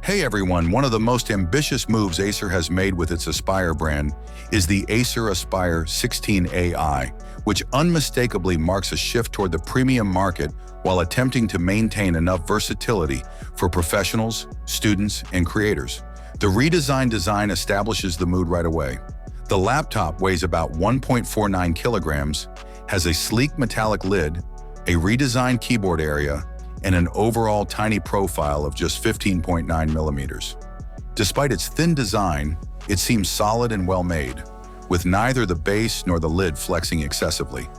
Hey everyone, one of the most ambitious moves Acer has made with its Aspire brand is the Acer Aspire 16AI, which unmistakably marks a shift toward the premium market while attempting to maintain enough versatility for professionals, students, and creators. The redesigned design establishes the mood right away. The laptop weighs about 1.49 kilograms, has a sleek metallic lid, a redesigned keyboard area, and an overall tiny profile of just 15.9 millimeters. Despite its thin design, it seems solid and well-made, with neither the base nor the lid flexing excessively.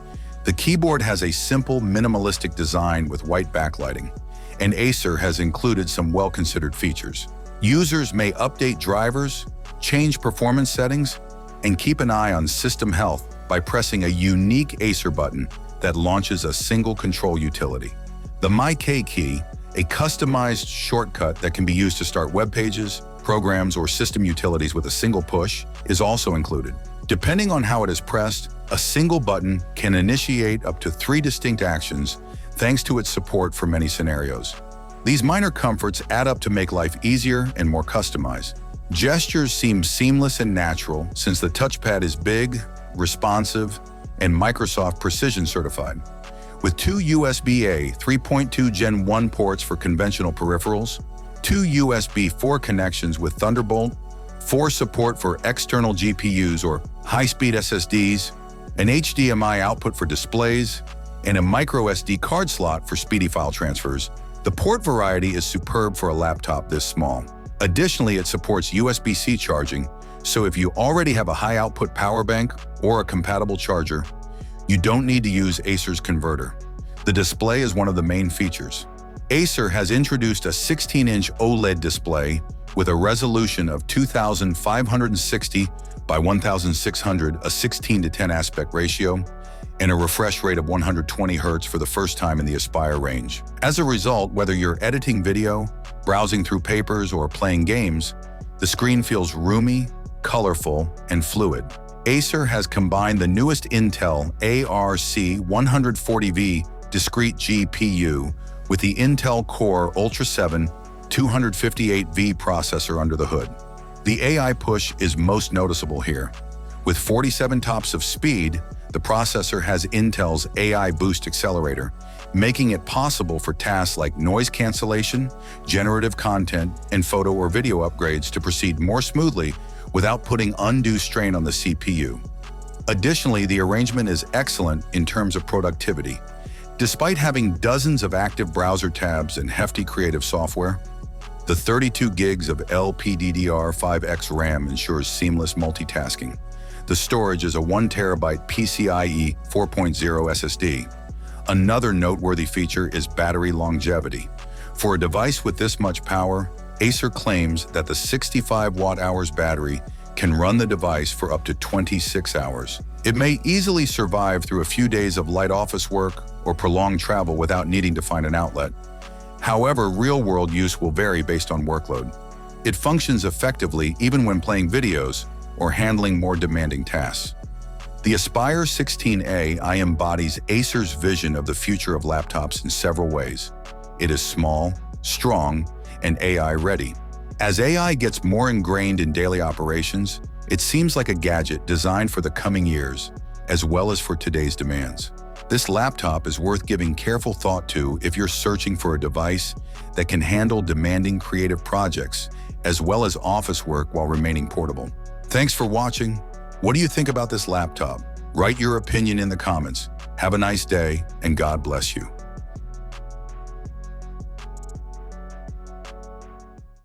The keyboard has a simple, minimalistic design with white backlighting, and Acer has included some well-considered features. Users may update drivers, change performance settings, and keep an eye on system health by pressing a unique Acer button that launches a single control utility. The My K key, a customized shortcut that can be used to start web pages, programs, or system utilities with a single push, is also included. Depending on how it is pressed, a single button can initiate up to 3 distinct actions thanks to its support for many scenarios. These minor comforts add up to make life easier and more customized. Gestures seem seamless and natural since the touchpad is big, responsive, and Microsoft Precision certified. With 2 USB-A 3.2 Gen 1 ports for conventional peripherals, 2 USB 4 connections with Thunderbolt, 4 support for external GPUs or high-speed SSDs, an HDMI output for displays, and a microSD card slot for speedy file transfers, the port variety is superb for a laptop this small. Additionally, it supports USB-C charging, so if you already have a high-output power bank or a compatible charger, you don't need to use Acer's converter. The display is one of the main features. Acer has introduced a 16-inch OLED display with a resolution of 2560 by 1600, a 16:10 aspect ratio, and a refresh rate of 120 Hz for the first time in the Aspire range. As a result, whether you're editing video, browsing through papers, or playing games, the screen feels roomy, colorful, and fluid. Acer has combined the newest Intel ARC140V discrete GPU with the Intel Core Ultra 7 258V processor under the hood. The AI push is most noticeable here. With 47 TOPS of speed, the processor has Intel's AI Boost accelerator, making it possible for tasks like noise cancellation, generative content, and photo or video upgrades to proceed more smoothly without putting undue strain on the CPU. Additionally, the arrangement is excellent in terms of productivity. Despite having dozens of active browser tabs and hefty creative software, the 32 gigs of LPDDR5X RAM ensures seamless multitasking. The storage is a 1 TB PCIe 4.0 SSD. Another noteworthy feature is battery longevity. For a device with this much power, Acer claims that the 65 watt-hours battery can run the device for up to 26 hours. It may easily survive through a few days of light office work or prolonged travel without needing to find an outlet. However, real-world use will vary based on workload. It functions effectively even when playing videos or handling more demanding tasks. The Aspire 16AI embodies Acer's vision of the future of laptops in several ways. It is small, strong, and AI-ready. As AI gets more ingrained in daily operations, it seems like a gadget designed for the coming years, as well as for today's demands. This laptop is worth giving careful thought to if you're searching for a device that can handle demanding creative projects, as well as office work while remaining portable. Thanks for watching. What do you think about this laptop? Write your opinion in the comments. Have a nice day, and God bless you.